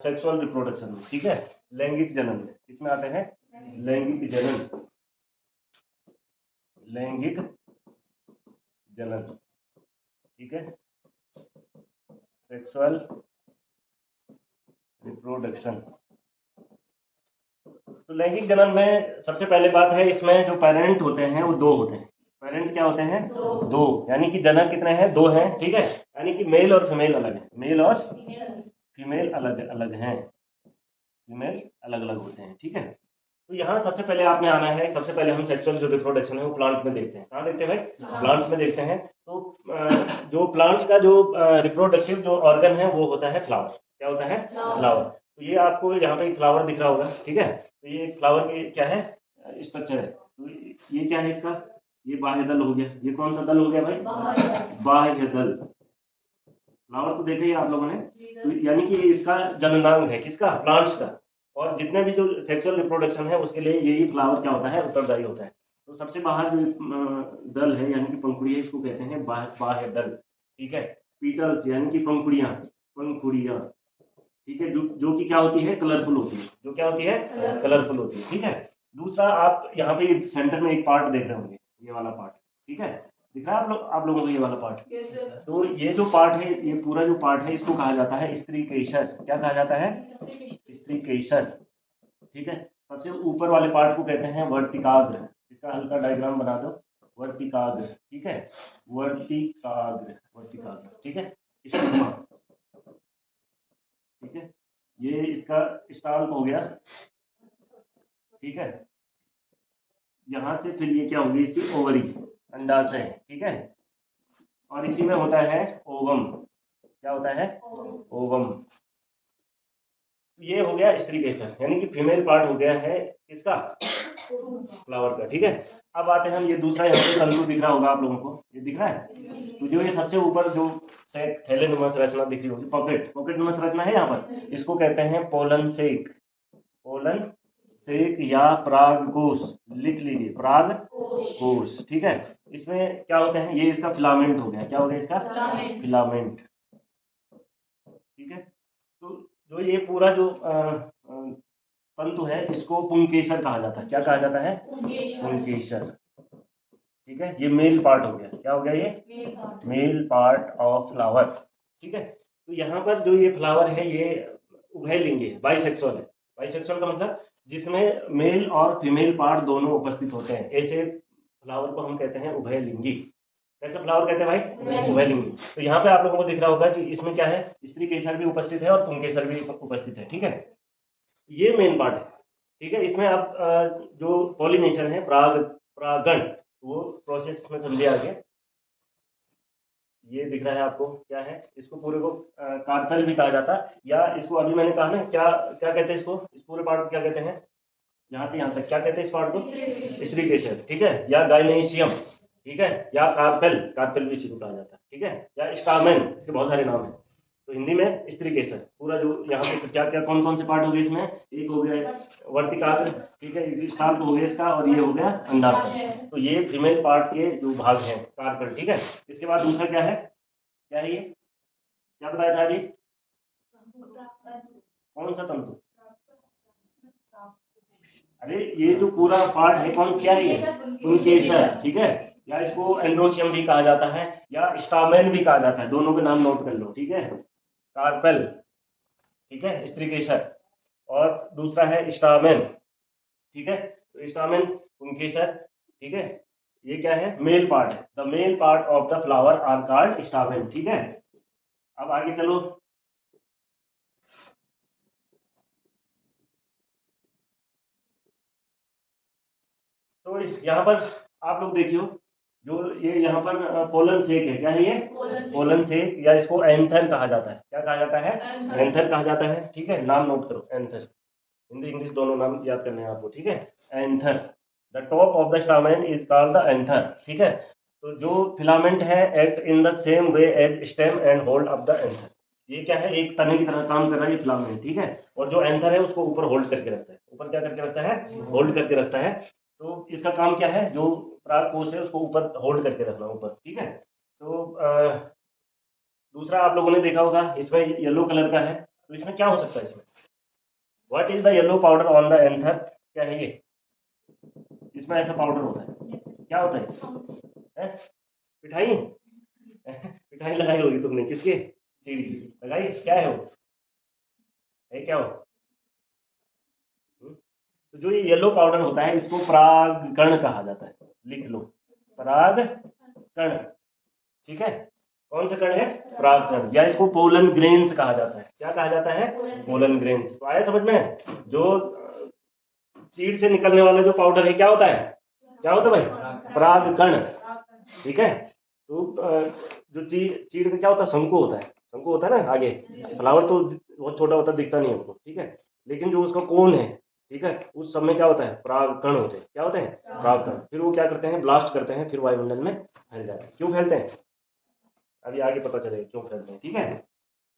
Sexual reproduction में, ठीक है, लैंगिक जनन में, इसमें आते हैं लैंगिक जनन, लैंगिक जनन, ठीक है, सेक्सुअल रिप्रोडक्शन। तो लैंगिक जनन में सबसे पहले बात है, इसमें जो पेरेंट होते हैं वो दो होते हैं। पेरेंट क्या होते हैं? दो, यानी कि जनक कितने हैं? दो हैं, ठीक है, यानी कि मेल और फीमेल अलग है, मेल और फीमेल अलग अलग हैं, फीमेल अलग अलग होते हैं, ठीक है। तो यहाँ सबसे पहले आपने आना है, सबसे पहले हम सेक्सुअल जो रिप्रोडक्शन है वो प्लांट में देखते हैं। कहाँ देखते हैं भाई? प्लांट्स में देखते हैं। तो जो प्लांट्स का जो रिप्रोडक्टिव जो ऑर्गन है वो होता है फ्लावर। क्या होता है? फ्लावर। तो ये आपको यहाँ पे एक फ्लावर दिख रहा होगा, ठीक है। तो ये फ्लावर की क्या है? स्ट्रक्चर है। तो ये क्या है इसका? ये बाह्य दल हो गया। ये कौन सा दल हो गया भाई? बाह्य दल। फ्लावर तो देखा ही आप लोगों ने। तो यानी कि इसका जननांग है, किसका? प्लांट्स का। और जितने भी जो सेक्सुअल रिप्रोडक्शन है उसके लिए यही फ्लावर क्या होता है? उत्तरदायी होता है। तो सबसे बाहर जो दल है यानी कि पंखुड़ी है, इसको कहते हैं बाह्य दल, ठीक है। पीटल्स यानी कि पंखुड़ियां, पंखुड़ियां, ठीक है, जो कि क्या होती है? कलरफुल होती है। जो क्या होती है? कलरफुल होती है, ठीक है। दूसरा, आप यहाँ पे सेंटर में एक पार्ट देख रहे होंगे, ये वाला पार्ट, ठीक है, दिख रहा है आप लोगों को ये वाला पार्ट? तो ये जो पार्ट है, ये पूरा जो पार्ट है, इसको कहा जाता है स्त्री केसर। क्या कहा जाता है? स्त्री केसर, ठीक है। सबसे ऊपर वाले पार्ट को कहते हैं वर्तिकाग्र। इसका हल्का डायग्राम बना दो, वर्तिकाग्र, ठीक है, वर्तिकाग्र, वर्तिकाग्र, ठीक है, स्टिग्मा, ठीक है। ये इसका स्टाल्प हो गया, ठीक है। यहाँ से फिर ये क्या होगी? इसकी ओवरी, अंडाशय, ठीक है। और इसी में होता है ओवम। क्या होता है? ओवम। ये हो गया स्त्री केसर, यानी कि फीमेल पार्ट हो गया है इसका, फ्लावर का, ठीक है। अब आते हैं हम, ये दूसरा यहाँ पे तंतु दिख रहा होगा आप लोगों को, ये दिख रहा है। तो जो ये सबसे ऊपर जो थैलेनुमा संरचना दिख रही होगी, पॉकेट नुमा संरचना है यहाँ पर, इसको कहते हैं पोलन सेक, पोलन सेक या परागकोश। लिख लीजिए, परागकोश, ठीक है। इसमें क्या होते हैं? ये इसका फिलामेंट हो गया। क्या हो गया इसका? फिलामेंट, ठीक है। तो जो ये पूरा जो तंतु है, इसको पुंकेसर कहा जाता है। क्या कहा जाता है? पुंकेसर, ठीक है। ये मेल पार्ट हो गया। क्या हो गया? ये मेल पार्ट ऑफ फ्लावर, ठीक है। तो यहाँ पर जो ये फ्लावर है, ये उभयलिंगी है, बाइसेक्सुअल है। बाइसेक्सुअल का मतलब जिसमें मेल और फीमेल पार्ट दोनों उपस्थित होते हैं, ऐसे फ्लावर को हम कहते हैं उभयलिंगी। कैसे फ्लावर कहते हैं भाई? उभयलिंगी। तो यहाँ पे आप लोगों को दिख रहा होगा कि इसमें क्या है? स्त्री केसर भी उपस्थित है और पुंकेसर भी उपस्थित है, ठीक है। ये मेन पार्ट है, ठीक है। इसमें आप जो पॉलिनेशन है, परागण, वो प्रोसेस में समझे आगे। ये दिख रहा है आपको, क्या है? इसको पूरे को कार्पेल भी कहा जाता है, या इसको अभी मैंने कहा ना, क्या क्या कहते हैं इसको? इस पूरे पार्ट को क्या कहते हैं? यहाँ से यहाँ तक क्या कहते हैं इस पार्ट को? स्त्री केसर, ठीक है, या गाइनेशियम, ठीक है, या कार्पेल, कार्पेल भी इसी को कहा जाता है, ठीक है, या स्टामेन, इसके बहुत सारे नाम हैं। तो हिंदी में स्त्री केसर, पूरा जो यहाँ पे क्या क्या कौन कौन से पार्ट हो गए इसमें? एक हो गया वर्तिकाग्र, ठीक है, स्टाल्प हो गया इसका, और ये हो गया अंडाशय। तो ये फीमेल पार्ट के जो भाग हैं, कार्पेल, ठीक है। इसके बाद दूसरा क्या है? क्या है ये? क्या बताया था अभी? कौन सा तंतु? अरे ये जो पूरा पार्ट है, कौन, क्या है ये? पुंकेसर, ठीक है, या इसको एंड्रोशियम भी कहा जाता है, या स्टामेन भी कहा जाता है। दोनों के नाम नोट कर लो, ठीक है। कार्पेल, ठीक है, स्त्री केसर, और दूसरा है स्टामेन, ठीक है। तो स्टामेन, पुंकेसर, ठीक है। ये क्या है? मेल पार्ट है। The male part of the flower are called stamen, ठीक है। अब आगे चलो। तो यहाँ पर आप लोग देखियो, जो ये यहाँ पर पोलन सेक है, क्या है ये? पोलन सेक, या इसको एंथर कहा जाता है। क्या कहा जाता है? एंथर कहा जाता है, ठीक है। नाम नोट करो, एंथर, हिंदी इंग्लिश दोनों नाम याद करने हैं आपको, ठीक है। Anther, the top of the stamen is called the anther, ठीक है। तो जो फिलामेंट है act in the same way as stem and hold up the anther. ये क्या है? एक तने की तरह काम कर रहा है ये फिलामेंट, ठीक है। और जो एंथर है उसको ऊपर होल्ड करके रखता है। ऊपर क्या करके रखता है? होल्ड करके रखता है। तो इसका काम क्या है? जो परागकोश है उसको ऊपर होल्ड करके रखना, ऊपर, ठीक है। तो दूसरा आप लोगों ने देखा होगा, इसमें येलो कलर का है, तो इसमें क्या हो सकता है? इसमें what is the yellow powder on the anther? क्या है ये? इसमें ऐसा पाउडर होता है, क्या होता है? पिठाई? पिठाई लगाई होगी तुमने, किसके? चीड़ की लगाई, क्या है वो? है क्या वो? तो जो ये येलो पाउडर होता है इसको परागकण कहा जाता है, लिख लो, परागकण। ठीक है, कौन सा कण है? परागकण, या इसको पोलन ग्रेन्स कहा जाता है। क्या कहा जाता है? Pollen grains. तो आया समझ में? जो चीड़ से निकलने वाला जो पाउडर है क्या होता है? क्या होता है भाई? परागकण। ठीक है, तो जो चीड़ का क्या होता है? शंकु होता है, शंकु होता है ना आगे। फ्लावर तो बहुत छोटा होता है, दिखता नहीं हमको, ठीक है, लेकिन जो उसका कोन है, ठीक है, उस समय क्या होता है? परागकण होते हैं। क्या होते हैं? परागकण। फिर वो क्या करते हैं? ब्लास्ट करते हैं, फिर वायुमंडल में फैल जाते हैं। क्यों फैलते हैं? अभी आगे पता चलेगा क्यों फैलते हैं। ठीक है,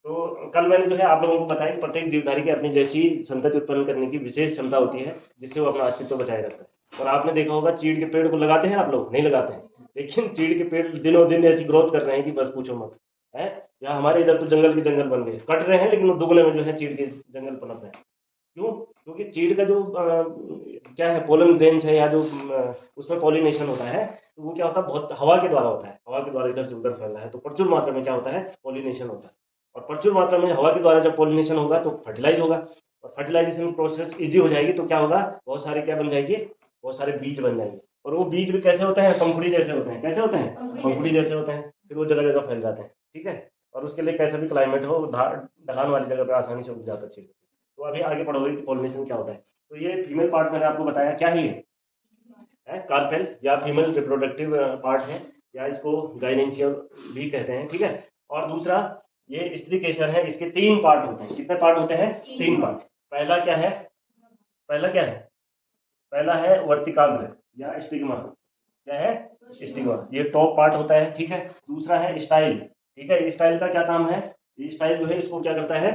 तो कल मैंने जो है आप लोगों को बताया कि प्रत्येक जीवधारी की अपनी जैसी संतति उत्पन्न करने की विशेष क्षमता होती है, जिससे वो अपना अस्तित्व बचाए रखता है। और आपने देखा होगा चीड़ के पेड़ को लगाते हैं आप लोग? नहीं लगाते हैं, लेकिन चीड़ के पेड़ दिनों दिन ऐसी ग्रोथ कर रहे हैं कि बस पूछो मत। है, या हमारे इधर तो जंगल के जंगल बन गए, कट रहे हैं लेकिन वो दुगने में जो है चीड़ के जंगल पनप रहे हैं। क्यों? क्योंकि चीड़ का जो क्या है, पोलन ग्रेन्स है, या जो उसमें पॉलिनेशन होता है, तो वो क्या होता है? बहुत हवा के द्वारा होता है, हवा के द्वारा इधर से उधर फैल रहा है, तो प्रचुर मात्रा में क्या होता है? पॉलिनेशन होता है। और प्रचुर मात्रा में हवा के द्वारा जब पॉलिनेशन होगा तो फर्टिलाइज होगा, और फर्टिलाइजेशन प्रोसेस इजी हो जाएगी, तो क्या होगा? बहुत सारे क्या बन जाएगी? बहुत सारे बीज बन जाएंगे। और वो बीज भी कैसे होते हैं? पंखुड़ी जैसे होते हैं। कैसे होते हैं? पंखुड़ी जैसे होते हैं। फिर वो जगह जगह फैल जाते हैं। ठीक है, और उसके लिए कैसा भी क्लाइमेट हो, ढलान वाली जगह पे आसानी से उग जाता है। तो अभी आगे पढ़ोगे कि पॉलिनेशन क्या होता है। तो ये फीमेल पार्ट मैंने आपको बताया, क्या ही है कार्पेल, या फीमेल रिप्रोडक्टिव पार्ट है, या इसको गाइनेंशियम भी कहते हैं। ठीक है, और दूसरा ये स्त्री केसर है, इसके 3 पार्ट होते हैं। कितने पार्ट होते हैं? 3 पार्ट। पहला क्या है? पहला क्या है? पहला है वर्तिकाग्र या स्टिग्मा। क्या है? स्टिग्मा, ये टॉप पार्ट होता है। ठीक है, दूसरा है स्टाइल। ठीक है, स्टाइल का क्या काम है? ये स्टाइल जो है इसको क्या करता है?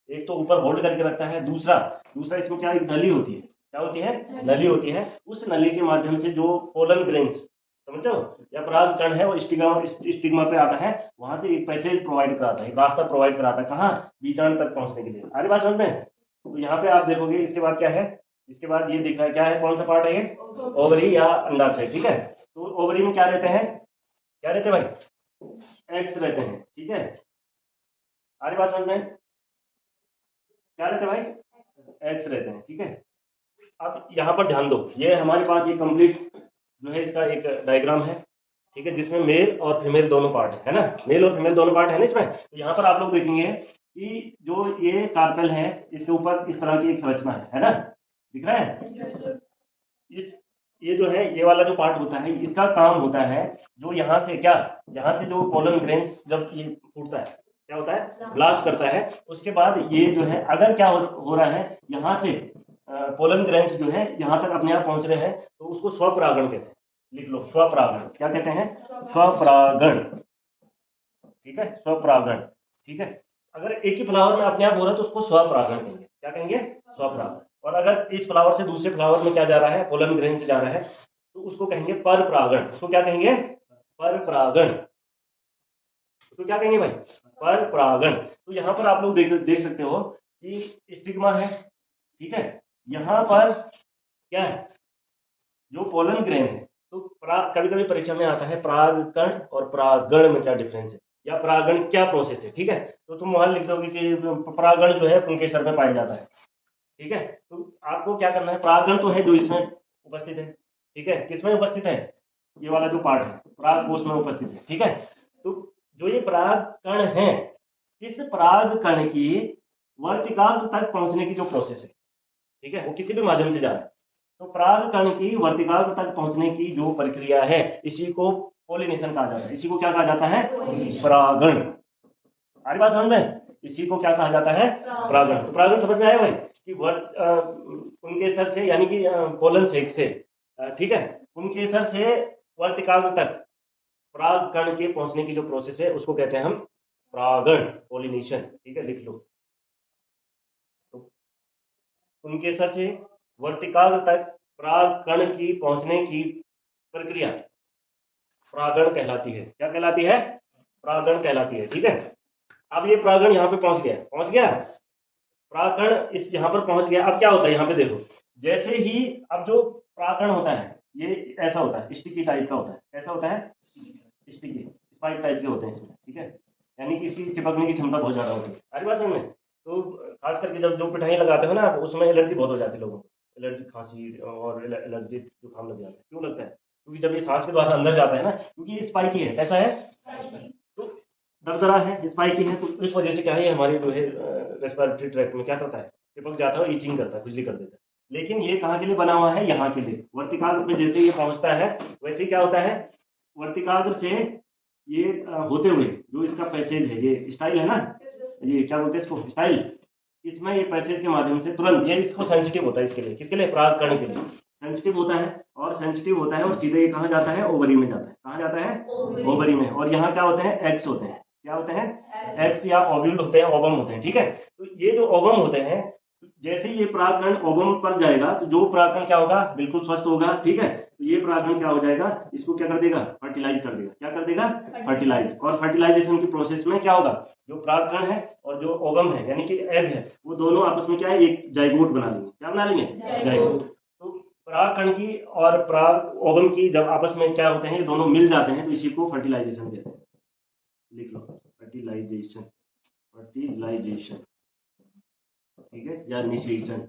एक तो ऊपर होल्ड करके रखता है, दूसरा दूसरा इसमें क्या, एक नली होती है। क्या होती है? नली होती है। उस नली के माध्यम से जो पोलन ग्रेन्स, समझ हो, या पराग कण है, वो स्टिग्मा पे आता है, वहां से एक पैसेज प्रोवाइड कराता है, एक रास्ता प्रोवाइड कराता है। कहाँ? बीजाणु तक पहुंचने के लिए। आगे बात समझ में? तो यहाँ पे आप देखोगे इसके बाद क्या है? इसके बाद ये दिख रहा है, क्या है, कौन सा पार्ट है ये? ओवरी या अंडाशय। ठीक है, तो ओवरी में क्या रहते हैं? क्या रहते हैं भाई? एग्स रहते हैं। ठीक है, आगे बात समझ में? क्या रहते हैं भाई? एग्स रहते हैं। ठीक है, अब यहाँ पर ध्यान दो, ये हमारे पास ये कंप्लीट जो है इसका एक डायग्राम है। ठीक है, जिसमें मेल और फीमेल दोनों पार्ट है ना, मेल और फीमेल दोनों पार्ट है ना इसमें। तो यहाँ पर आप लोग देखेंगे कि जो ये कार्पेल है, इसके ऊपर इस तरह की एक संरचना है ना, दिख रहा है? इस ये जो है, ये वाला जो पार्ट होता है, इसका काम होता है जो यहाँ से क्या, यहाँ से जो पोलन ग्रेन्स जब ये फूटता है, क्या होता है? ब्लास्ट करता है। उसके बाद ये जो है, अगर क्या हो रहा है, यहाँ से पोलन ग्रेन्स जो है यहाँ तक अपने आप पहुंच रहे हैं, तो उसको स्वपरागण कहते हैं। लिख लो, स्वपरागण। क्या कहते हैं? स्वपरागण। ठीक है, स्वपरागण। ठीक है, अगर एक ही फ्लावर में अपने आप हो रहा है तो उसको स्वपरागण कहेंगे। क्या कहेंगे? स्वपरागण। और अगर इस फ्लावर से दूसरे फ्लावर में क्या जा रहा है, पोलन ग्रेन से जा रहा है, तो उसको कहेंगे पर परागण। उसको क्या कहेंगे? पर परागण। उसको क्या कहेंगे भाई? पर परागण। तो यहाँ पर आप लोग देख सकते हो कि स्टिग्मा है। ठीक है, यहाँ पर क्या है? जो पोलन ग्रेन है, तो कभी कभी परीक्षा में आता है परागकण और परागण में क्या डिफरेंस है, या परागण क्या प्रोसेस है। ठीक है, तो तुम वहां लिख दोगे कि परागण जो है पुंकेसर में पाया जाता है। ठीक है, तो आपको क्या करना है, परागण तो है जो इसमें उपस्थित है। ठीक है, किसमें उपस्थित है? ये वाला जो पार्ट है, पराग कोश में उपस्थित है। ठीक है, तो जो ये परागकण है, इस परागकण की वर्तिकाग्र तक पहुंचने की जो प्रोसेस है, ठीक है, वो किसी भी माध्यम से जा रहा है, तो परागकण की वर्तिकाग्र तक पहुंचने की जो प्रक्रिया है, इसी को पोलिनेशन कहा जाता है। इसी को क्या कहा जाता है? परागण। हमारी बात समझ में? इसी को क्या कहा जाता है? परागण। तो परागण समझ में आया भाई कि उनके सर से, यानी कि पोलन सेक से, ठीक है, उनके सर से वर्तिकाग्र तक परागकण के पहुंचने की जो प्रोसेस है, उसको कहते हैं हम परागण, पोलिनेशन। ठीक है, लिख लो। तो उनके सर से वर्तिकाग्र तक परागकण की पहुंचने की प्रक्रिया परागण कहलाती है। क्या कहलाती है? परागण कहलाती है। ठीक है, अब ये परागण यहाँ पे पहुंच गया, पहुंच गया। परागकण इस यहाँ पर पहुंच गया। अब क्या होता है यहाँ पे देखो, जैसे ही अब जो परागकण होता है ये ऐसा होता है, स्टिकी टाइप का होता है, ऐसा होता है स्टिकी स्पाइक टाइप के होते हैं इसमें, ठीक है, यानी कि इसकी चिपकने की क्षमता बहुत ज़्यादा होती है। आ रही बात समझ में? तो खास करके जब जो पिटाई लगाते हो ना आप, उसमें एलर्जी बहुत हो जाती है लोगों को, एलर्जी खांसी और एलर्जी जुकाम लग जाता है। क्यों लगता है? क्योंकि जब ये सांस के द्वारा अंदर जाता है ना, क्योंकि ये स्पाइकी है, कैसा है, तो दरदरा है, स्पाइकी है, तो इस वजह से क्या है, ये हमारे जो है रेस्पिरेटरी ट्रैक्ट में क्या करता है, चिपक जाता है और ईचिंग करता है, खुजली कर देता है। लेकिन ये कहाँ के लिए बना हुआ है, यहाँ के लिए। वर्तिकाग्र पे जैसे ये पहुंचता है वैसे ही क्या होता है, वर्तिकाग्र से ये होते हुए जो इसका पैसेज है, ये स्टाइल है ना, ये क्या बोलते हैं इसको, स्टाइल, इसमें ये पैसेज के माध्यम से तुरंत ये इसको सेंसिटिव होता है, इसके लिए, किसके लिए, परागकण के लिए सेंसिटिव होता है, और सेंसिटिव होता है और सीधे ये कहाँ जाता है, ओवरी में जाता है। कहाँ जाता है, ओवरी में। और यहाँ क्या होते हैं, एग्स होते हैं। क्या होते हैं, एग्स या ओव्यूल होते हैं, ओवम होते हैं, ठीक है। तो ये जो ओवम होते हैं, जैसे ही ये परागकण ओवम पर जाएगा तो जो परागकण क्या होगा, बिल्कुल स्वस्थ होगा, ठीक है। तो ये परागकण क्या हो जाएगा, इसको क्या कर देगा, फर्टिलाइज कर देगा। क्या कर देगा, फर्टिलाइज। और फर्टिलाइजेशन की प्रोसेस में क्या होगा, जो परागकण है और जो ओवम है यानी कि एग है, वो दोनों आपस में क्या है, एक जाइगोट बना लेंगे। क्या बना लेंगे, जाइगोट। तो परागकण की और पराग ओवम की जब आपस में क्या होते हैं, ये दोनों मिल जाते हैं, तो इसी को फर्टिलाइजेशन कहते हैं। लिख लो, फर्टिलाइजेशन, फर्टिलाइजेशन, ठीक है, या निषेचन।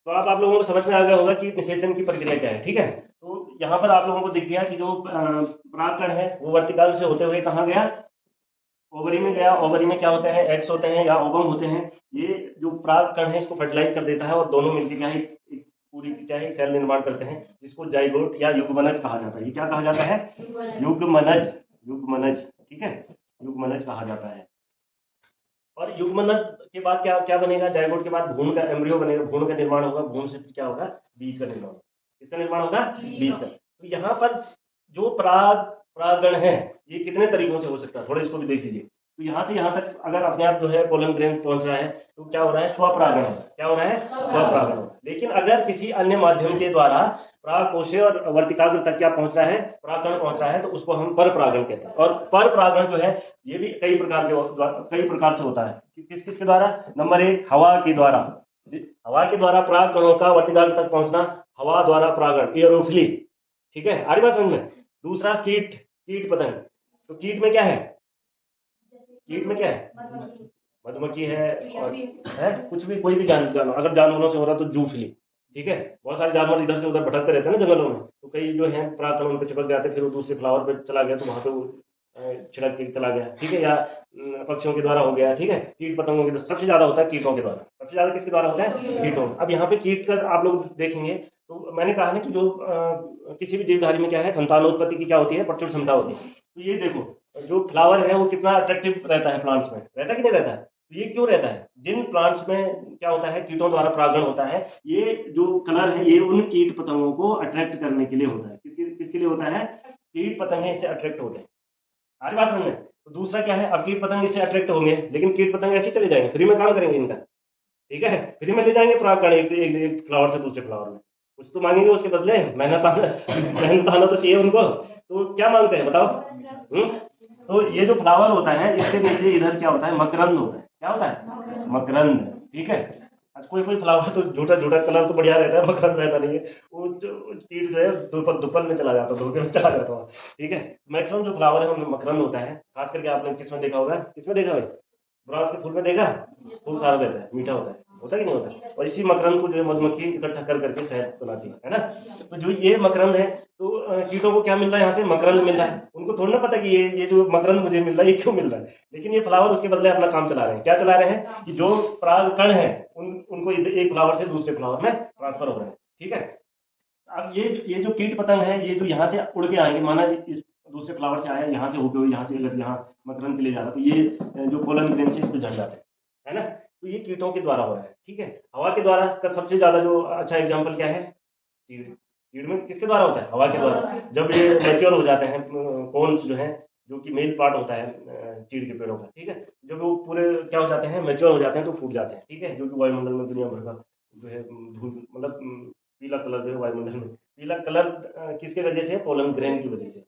तो आप लोगों को समझ में आ गया होगा कि निषेचन की प्रक्रिया क्या है, ठीक है। तो यहाँ पर आप लोगों को दिख गया कि जो परागकण है वो वर्तिकाल से होते हुए कहाँ गया, ओवरी में गया। ओवरी में क्या होते हैं, एग्स होते हैं या ओवम होते हैं। ये जो परागकण है इसको फर्टिलाइज कर देता है और दोनों मिलकर क्या है, एक पूरी क्या है, सेल निर्माण करते हैं, जिसको जाइगोट या युग्मनज कहा जाता है। ये क्या कहा जाता है, युग्मनज, युग्मनज, ठीक है, युग्मनज कहा जाता है। और युग्मनज के बाद क्या क्या बनेगा, जाइगोट के बाद भ्रूण का एम्ब्रियो बनेगा, भ्रूण का निर्माण होगा, भ्रूण से क्या होगा, बीज का निर्माण होगा। किसका निर्माण होगा, बीज का। तो यहाँ पर जो परागण है ये कितने तरीकों से हो सकता है, थोड़ा इसको भी देख लीजिए। तो यहाँ से यहाँ तक अगर अपने आप जो है पोलन ग्रेन पहुंच रहा है तो क्या हो रहा है, स्वपरागण हो रहा है। क्या हो रहा है, स्वपरागण हो रहा है। लेकिन अगर किसी अन्य माध्यम के द्वारा परागकोशीय और वर्तिकाग्र तक क्या पहुंच रहा है, परागकण पहुंच रहा है, तो उसको हम पर परागण कहते हैं। और पर परागण जो है ये भी कई प्रकार से होता है। किस किस के द्वारा, नंबर एक, हवा के द्वारा। हवा के द्वारा परागकणों का वर्तिकाग्र तक पहुंचना, हवा द्वारा परागण, एयरोफिली, ठीक है, आ रही बात समझ में। दूसरा कीट, कीट पतंग। तो कीट में क्या है, कीट में क्या है, मधुमक्खी है, और है कुछ भी, कोई भी जानवर, अगर जानवरों से हो रहा तो जूफली, ठीक है। बहुत सारे जानवर इधर से उधर भटकते रहते हैं ना जंगलों में, तो कई जो है परागकण उन पर चिपक जाते, फिर वो दूसरे फ्लावर पे चला गया तो वहां पे वो छिड़क के चला गया, ठीक है, या पक्षियों के द्वारा हो गया, ठीक है। कीट पतंगों के सबसे ज्यादा होता है कीटों के द्वारा, सबसे ज्यादा किसके द्वारा होता है, कीटों। अब यहाँ पे कीट का आप लोग देखेंगे तो मैंने कहा ना कि जो किसी भी जीवधारी में क्या है, संतानोत्पत्ति की क्या होती है, प्रचुर क्षमता होती है। तो ये देखो जो फ्लावर है वो कितना अट्रैक्टिव रहता है प्लांट्स में, रहता कि नहीं रहता है। तो ये क्यों रहता है, जिन प्लांट्स में क्या होता है, कीटों द्वारा परागण होता है, ये जो कलर है ये उन कीट पतंगों को अट्रैक्ट करने के लिए होता है। किसके किसके लिए होता है, कीट पतंगे इससे अट्रैक्ट होते हैं। हमारी बात समझ में। तो दूसरा क्या है, अब कीट पतंग इससे अट्रैक्ट होंगे, लेकिन कीट पतंग ऐसे चले जाएंगे, फ्री में काम करेंगे इनका, ठीक है, फ्री में ले जाएंगे परागकण एक से एक फ्लावर से दूसरे फ्लावर में, कुछ तो मांगेंगे उसके बदले, मेहनत आना, मेहनत आना तो चाहिए उनको। तो क्या मांगते हैं बताओ, तो ये जो फ्लावर होता है इसके नीचे इधर क्या होता है, मकरंद होता है। क्या होता है, मकरंद, ठीक है। आज कोई कोई फ्लावर तो झूठा झूठा कलर तो बढ़िया रहता है, मकरंद रहता नहीं है, वो कीट जो है दुपल दुपल में चला जाता है, धोखे में चला जाता है, ठीक है। मैक्सिमम जो फ्लावर है उनमें मकरंद होता है। खास करके आपने किसमें देखा होगा, किसमें देखा भाई, ब्रास के फूल में देखा, फूल सारा रहता है, मीठा होता है कि नहीं होता। और इसी मकरंद को जो है मधुमक्खी इकट्ठा कर करके शहद बनाती है ना। तो जो ये मकरंद है, तो कीटों को क्या मिल रहा है, यहाँ से मकरंद मिल रहा है। उनको थोड़ा ना पता कि ये जो मकरंद मुझे मिल रहा है ये क्यों मिल रहा है, लेकिन ये फ्लावर उसके बदले अपना काम चला रहे हैं। क्या चला रहे हैं, कि जो परागकण है उनको एक फ्लावर से दूसरे फ्लावर में ट्रांसफर हो रहे हैं, ठीक है। अब ये जो कीट पतंग है, ये जो यहाँ से उड़ के आएंगे, माना इस दूसरे फ्लावर से आया, यहाँ से होके हुए यहाँ से अगर यहाँ मकरंद के लिए जा रहा, तो ये जो पोलन ग्रेन से इस पे झड़ जाते हैं, है ना। तो ये कीटों के द्वारा हो रहा है, ठीक है। हवा के द्वारा का सबसे ज्यादा जो अच्छा एग्जाम्पल क्या है, चीड़। चीड़ में किसके द्वारा होता है, हवा के द्वारा। जब ये मैच्योर हो जाते हैं, कोन्स जो है, जो कि मेल पार्ट होता है चीड़ के पेड़ों का, ठीक है, जब वो पूरे क्या हो जाते हैं, मैच्योर हो जाते हैं, तो फूट जाते हैं, ठीक है, जो कि वायुमंडल में दुनिया भर का जो है धूल, मतलब पीला कलर जो है वायुमंडल में, पीला कलर किसके वजह से, पोलन ग्रेन की वजह से,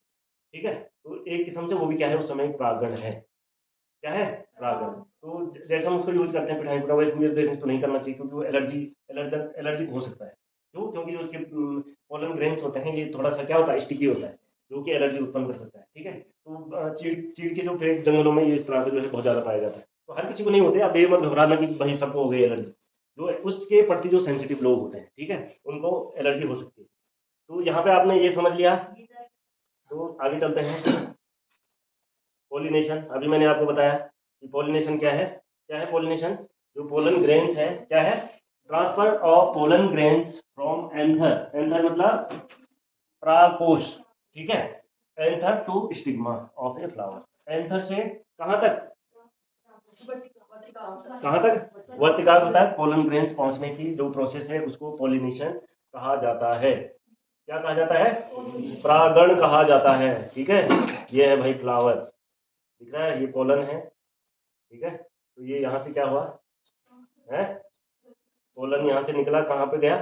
ठीक है। तो एक किस्म से वो भी क्या है, उस समय परागण है। क्या है, परागण। तो जैसे हम उसको यूज करते हैं पिठाई पुठाई, तो नहीं करना चाहिए क्योंकि वो एलर्जिक हो सकता है। क्यों? क्योंकि जो उसके पोलन ग्रेन्स होते हैं ये थोड़ा सा क्या होता है, स्टिकी होता है, जो कि एलर्जी उत्पन्न कर सकता है। ठीक है, तो चीड़ चीड़ के जो पेड़ जंगलों में ये इस तरह के जो है बहुत ज़्यादा पाया जाता है। तो हर किसी को नहीं होते, आप ये मत घबराना कि भाई सबको हो गई एलर्जी। जो उसके प्रति जो सेंसिटिव लोग होते हैं, ठीक है, उनको एलर्जी हो सकती है। तो यहाँ पे आपने ये समझ लिया। तो आगे चलते हैं। पोलिनेशन, अभी मैंने आपको बताया कि पोलिनेशन क्या है। क्या है पोलिनेशन? जो पोलन ग्रेन्स है, क्या है, transfer of pollen grains from anther, anther मतलब परागकोश, ठीक है, anther to stigma of a flower. Anther से कहाँ तक, कहाँ तक, वर्तिकाग्र तक पोलन ग्रेन्स पहुंचने की जो प्रोसेस है उसको पोलिनेशन कहा जाता है। क्या कहा जाता है? परागण कहा जाता है। ठीक है, ये है भाई फ्लावर, दिख रहा है, ये पोलन है, ठीक है। तो ये यहाँ से क्या हुआ है, पोलन यहाँ से निकला, कहाँ पे गया,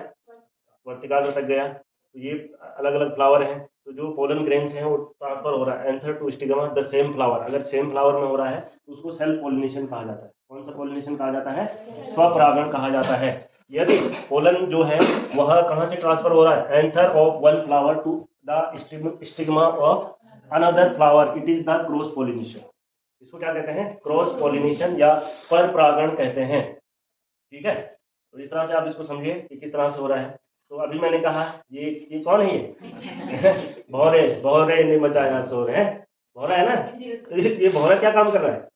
वर्तिकाग्र तक गया। तो ये अलग अलग फ्लावर हैं, तो जो पोलन ग्रेन्स हैं वो ट्रांसफर हो रहा है anther to stigma the same flower. अगर सेम फ्लावर में हो रहा है तो उसको सेल्फ पोलिनेशन कहा जाता है। कौन सा पोलिनेशन कहा जाता है? स्वपरागण कहा जाता है। यदि पोलन जो है वह कहाँ से ट्रांसफर हो रहा है, anther of one flower to the stigma of another flower, it is the cross pollination. इसको क्या कहते हैं? क्रॉस पोलिनेशन या पर परागण कहते हैं। ठीक है, तो इस तरह से आप इसको समझिए कि किस तरह से हो रहा है। तो अभी मैंने कहा ये कौन है, ये भौरे, भौरे ने मचाया शोर है, भौरा है ना। तो ये भौरा क्या काम कर रहा है?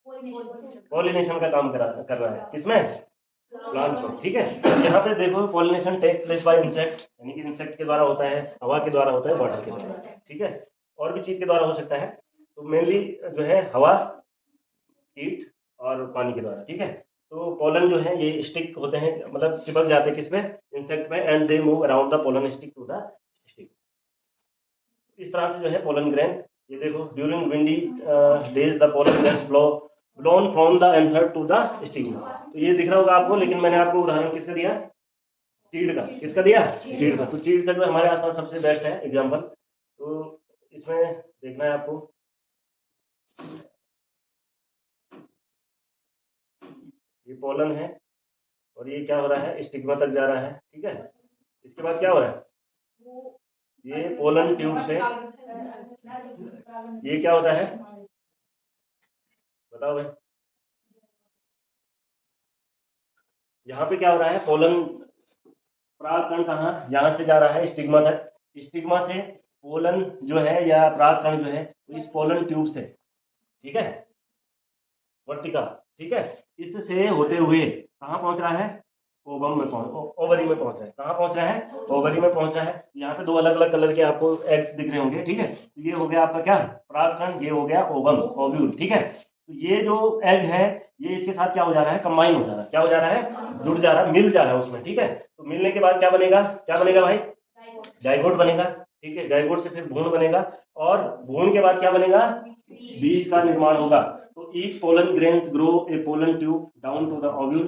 पॉलिनेशन का काम कर रहा है, किसमें? प्लांट्स में। ठीक है, यहाँ पे देखो pollination take place by insect, यानी कि इंसेक्ट के द्वारा होता है, हवा के द्वारा होता है, वाटर के द्वारा, ठीक है, और भी चीज के द्वारा हो सकता है। तो मेनली जो है हवा, हीट और पानी के द्वारा। ठीक है, तो पोलन जो है ये स्टिक होते हैं, मतलब चिपक जाते हैं किसमें, इंसेक्ट में, and they move around the pollen stick to the stick. इस तरह से जो है पोलन ग्रेन, ये देखो during windy days the pollen grains blown from the anther to the stigma. तो ये दिख रहा होगा आपको, लेकिन मैंने आपको उदाहरण किसका दिया, चीड़ का। किसका दिया? चीड़ का। तो चीड़ का जो हमारे आसपास सबसे बेस्ट है एग्जाम्पल। तो इसमें देखना है आपको, ये पोलन है और ये क्या हो रहा है, स्टिग्मा तक जा रहा है। ठीक है, इसके बाद क्या हो रहा है, ये पोलन ट्यूब से ये क्या होता है, बताओ भाई। यहाँ पे क्या हो रहा है, पोलन परागकण कहाँ, यहाँ से जा रहा है स्टिग्मा तक। स्टिग्मा से पोलन जो है या परागकण जो है तो इस पोलन ट्यूब से, ठीक है, वर्तिका, ठीक है, इससे होते हुए कहाँ पहुंच रहा है, ओवम में पहुंच, ओवरी में पहुंच रहा है। कहाँ पहुंच रहा है? ओवरी में पहुंच रहा है। यहाँ पे दो अलग अलग कलर के आपको एग्स दिख रहे होंगे। ठीक है, तो ये हो गया आपका क्या, परागकण, ये हो गया ओवम, ओव्यूल। ठीक है, तो ये जो एग है ये इसके साथ क्या हो जा रहा है, कंबाइन हो जा रहा है। क्या हो जा रहा है? जुड़ जा रहा है, मिल जा रहा है उसमें। ठीक है, तो मिलने के बाद क्या बनेगा, क्या बनेगा भाई, जाइगोट बनेगा। ठीक है, जाइगोट से फिर भ्रूण बनेगा, और भ्रूण के बाद क्या बनेगा, बीज का निर्माण होगा। तो each pollen grains grow a pollen tube down to the ovule.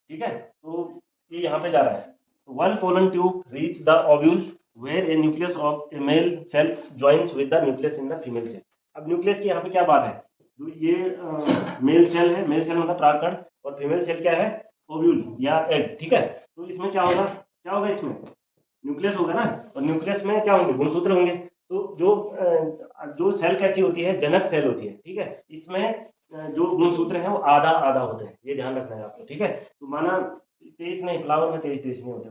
ठीक है, तो ये यहाँ पे जा रहा है। तो one pollen tube reach the ovule where a nucleus of a male cell joins with the nucleus in the female cell. अब न्यूक्लियस की यहाँ पे क्या बात है, तो ये मेल सेल है, मेल सेल मतलब परागकण, और फीमेल सेल क्या है, ओव्यूल या एग। ठीक है, तो इसमें क्या होगा, क्या होगा, इसमें न्यूक्लियस होगा ना, और न्यूक्लियस में क्या होंगे, गुणसूत्र होंगे। तो जो सेल कैसी होती है, जनक सेल होती है। ठीक है, इसमें जो गुणसूत्र हैं वो आधा आधा होते हैं, ये ध्यान रखना है आपको। ठीक है, तो माना 23 नहीं, फ्लावर में 23 नहीं होते,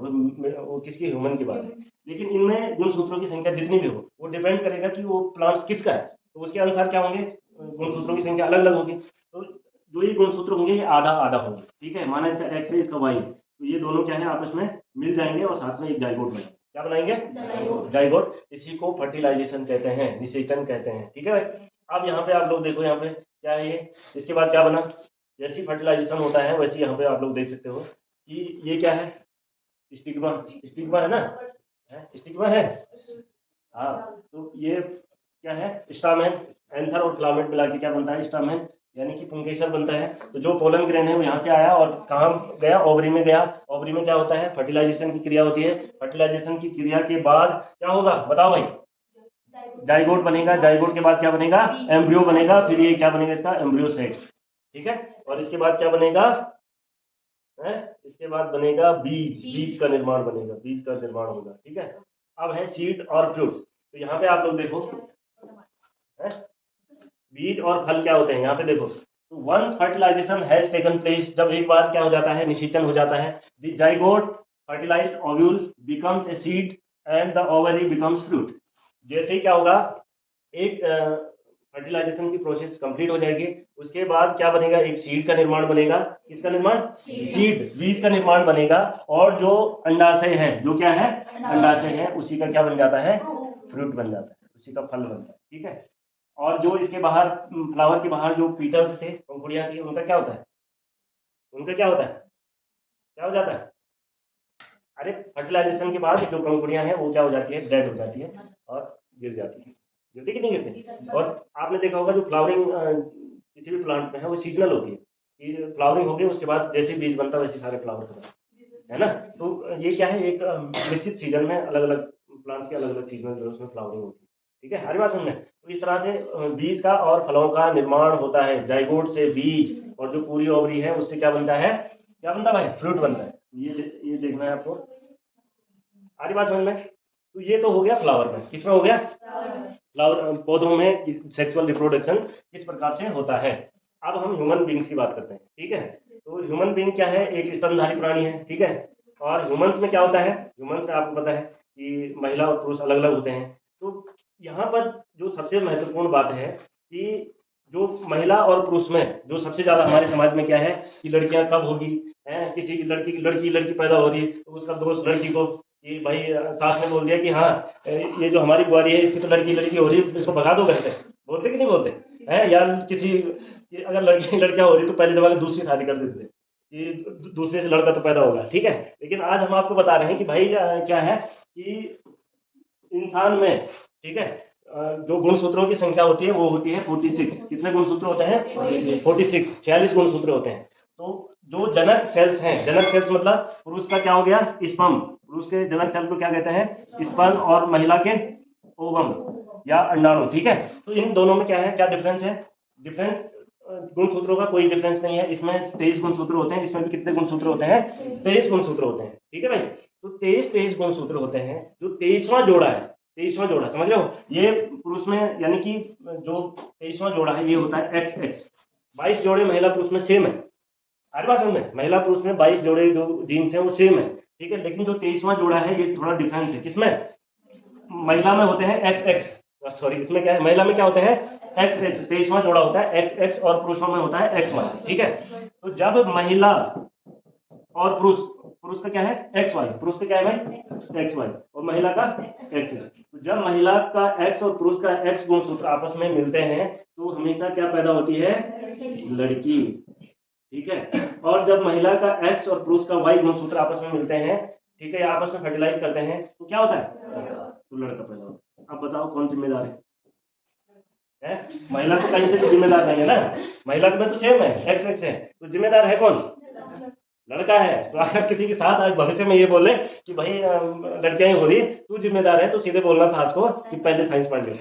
वो किसकी, ह्यूमन की बात है। लेकिन इनमें गुणसूत्रों की संख्या जितनी भी हो वो डिपेंड करेगा कि वो प्लांट्स किसका है, तो उसके अनुसार क्या होंगे, गुणसूत्रों की संख्या अलग अलग होगी। तो जो ये गुणसूत्र होंगे ये आधा आधा होंगे। ठीक है, माना इसका एक्स है, इसका वाई, तो ये दोनों क्या है, आपस में मिल जाएंगे और साथ में एक जाइगोट बनेंगे। क्या बनाएंगे? जाइगोट। इसी को फर्टिलाइजेशन कहते हैं, निषेचन कहते हैं। ठीक है भाई, अब यहाँ पे आप लोग देखो, यहाँ पे क्या है ये, इसके बाद क्या बना, जैसी फर्टिलाइजेशन होता है वैसे यहाँ पे आप लोग देख सकते हो कि ये क्या है, स्टिग्मा, स्टिग्मा है ना, स्टिग्मा है, हाँ। तो ये क्या है, स्टामेन, एंथर और फिलामेंट मिला के क्या बनता है, स्टामेन, यानी कि पुंकेसर बनता है। तो जो पोलन ग्रेन है वो यहाँ से आया और कहाँ गया, ओवरी में गया। ओवरी में क्या होता है, फर्टिलाइजेशन की क्रिया होती है। फर्टिलाइजेशन की क्रिया के बाद क्या होगा, बताओ भाई, जाइगोट बनेगा। जाइगोट के बाद क्या बनेगा, एम्ब्रियो बनेगा। फिर ये क्या बनेगा, इसका एम्ब्रियो सेक। ठीक है। और इसके बाद क्या बनेगा है, इसके बाद बनेगा बीज, बीज का निर्माण बनेगा, बीज का निर्माण होगा, ठीक है। अब है सीड और फ्रूट्स। तो यहाँ पे आप लोग देखो है? बीज और फल क्या होते हैं, यहाँ पे देखो। तो once fertilization has taken place, जब एक बार क्या हो जाता है, निषेचन हो जाता है, the zygote fertilized ovule becomes a seed and the ovary becomes fruit. जैसे ही क्या होगा, एक फर्टिलाइजेशन की प्रोसेस कंप्लीट हो जाएगी, उसके बाद क्या बनेगा, एक सीड का निर्माण बनेगा। किसका निर्माण? सीड, बीज का निर्माण बनेगा। और जो अंडाशय है, जो क्या है, अंडाशय है, उसी का क्या बन जाता है, फ्रूट बन जाता है, उसी का फल बनता है, ठीक है। और जो इसके बाहर, फ्लावर के बाहर जो पीटल्स थे, पंखुड़ियां थी, उनका क्या होता है, उनका क्या होता है, क्या हो जाता है? अरे फर्टिलाइजेशन के बाद जो पंखुड़ियां हैं वो क्या हो जाती है, डेड हो जाती है और गिर जाती है, गिरती कि नहीं गिरती? और आपने देखा होगा जो फ्लावरिंग किसी भी प्लांट में है वो सीजनल होती है, कि फ्लावरिंग होगी उसके बाद जैसे बीज बनता है वैसे सारे फ्लावर खत्म, है ना। तो ये क्या है, एक निश्चित सीजन में अलग अलग प्लांट्स के अलग अलग सीजनल जो है उसमें फ्लावरिंग होती है, ठीक है। हर बात सुनने। तो इस तरह से बीज का और फलों का निर्माण होता है, जाइगोट से बीज, और जो पूरी ओवरी है उससे क्या बनता है, क्या बनता है भाई, फ्रूट बनता है। ये देखना है आपको, आरी बात समझ में। तो ये तो हो गया फ्लावर में, किसमें हो गया, फ्लावर पौधों में सेक्सुअल रिप्रोडक्शन किस प्रकार से होता है। अब हम ह्यूमन बींग्स की बात करते हैं, ठीक है। तो ह्यूमन बींग क्या है, एक स्तनधारी प्राणी है, ठीक है। और ह्यूमंस में क्या होता है, ह्यूमंस में आपको पता है कि महिला और पुरुष अलग अलग होते हैं। तो यहाँ पर जो सबसे महत्वपूर्ण बात है कि जो महिला और पुरुष में जो सबसे ज्यादा हमारे समाज में क्या है कि लड़कियां कब होगी, है किसी की लड़की पैदा हो रही है तो उसका दोष लड़की को, कि भाई सास ने बोल दिया कि हाँ ये जो हमारी बुआरी है इसकी तो लड़की हो रही है, इसको भगा दो घर से, बोलते कि नहीं बोलते हैं यार। अगर लड़कियां हो रही तो पहले जमाने दूसरी शादी कर देते थे कि दूसरे से लड़का तो पैदा होगा, ठीक है। लेकिन आज हम आपको बता रहे हैं कि भाई क्या है कि इंसान में, ठीक है, जो गुणसूत्रों की संख्या होती है वो होती है 46। कितने गुणसूत्र होते हैं, 46, 46 गुणसूत्र होते हैं। तो जो जनक सेल्स हैं, जनक सेल्स मतलब पुरुष का क्या हो गया, स्पर्म, पुरुष के जनक सेल को क्या कहते हैं, स्पर्म, और महिला के ओवम या अंडाणु, ठीक है। तो इन दोनों में क्या है, क्या डिफरेंस है, डिफरेंस गुणसूत्रों का कोई डिफरेंस नहीं है। इसमें 23 गुणसूत्र होते हैं, इसमें भी कितने गुणसूत्र होते हैं, 23 गुणसूत्र होते हैं, ठीक है भाई। तो 23 गुणसूत्र होते हैं। जो 23वां जोड़ा है, 23वां जोड़ा समझ रहे हो, ये पुरुष में, यानी कि जो 23वां जोड़ा है ये होता है XX। 22 जोड़े महिला पुरुष में सेम है, हर बात समझ में, महिला पुरुष में 22 जोड़े जो जीन्स है वो सेम है, ठीक है। लेकिन जो 23वां जोड़ा है ये थोड़ा डिफरेंस है, किसमें, महिला में होते हैं XX, सॉरी इसमें क्या है, महिला में क्या होते हैं XX, 23वां जोड़ा होता है XX, और पुरुषों में होता है XY, ठीक है। तो जब महिला और पुरुष, पुरुष का क्या है XY, पुरुष का क्या है भाई XY, और महिला का XX। तो जब महिला का X और पुरुष का X गुणसूत्र आपस में मिलते हैं तो हमेशा क्या पैदा होती है, लड़की, ठीक है। और जब महिला का X और पुरुष का Y गुणसूत्र आपस में मिलते हैं, ठीक है, आपस में फर्टिलाइज करते हैं तो क्या होता है, तो लड़का पैदा होता है। अब बताओ कौन जिम्मेदार है? महिला तो कहीं से तो जिम्मेदार नहीं है ना, महिला में तो सेम है XX है, तो जिम्मेदार है कौन, लड़का है। तो अगर किसी की सास आज भविष्य में ये बोले कि भाई लड़कियां ही हो रही, तू जिम्मेदार है, तो सीधे बोलना सास को कि पहले साइंस पढ़ ले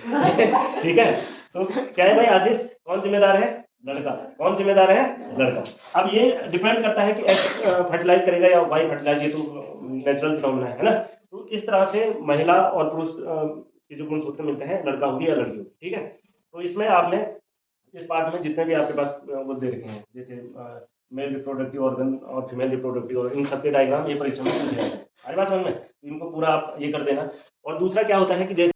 ठीक है। तो क्या है भाई आशीष, कौन जिम्मेदार है, लड़का, कौन जिम्मेदार है, लड़का। अब ये डिपेंड करता है कि X फर्टिलाइज करेगा या Y फर्टिलाइज, ये तो नेचुरल फिनोमेना है ना। तो इस तरह से महिला और पुरुष के जो गुणसूत्र मिलते हैं, लड़का होगी या लड़की होगी, ठीक है। तो इसमें आपने इस पार्ट में जितने भी आपके पास वो दे रखे हैं, जैसे मेल रिप्रोडक्टिव ऑर्गन और फीमेल रिप्रोडक्टिव ऑर्गन, इन सबके डायग्राम ये परीक्षा में पूछे जाते हैं, हर बात समझ में, इनको पूरा आप ये कर देना। और दूसरा क्या होता है कि जैसे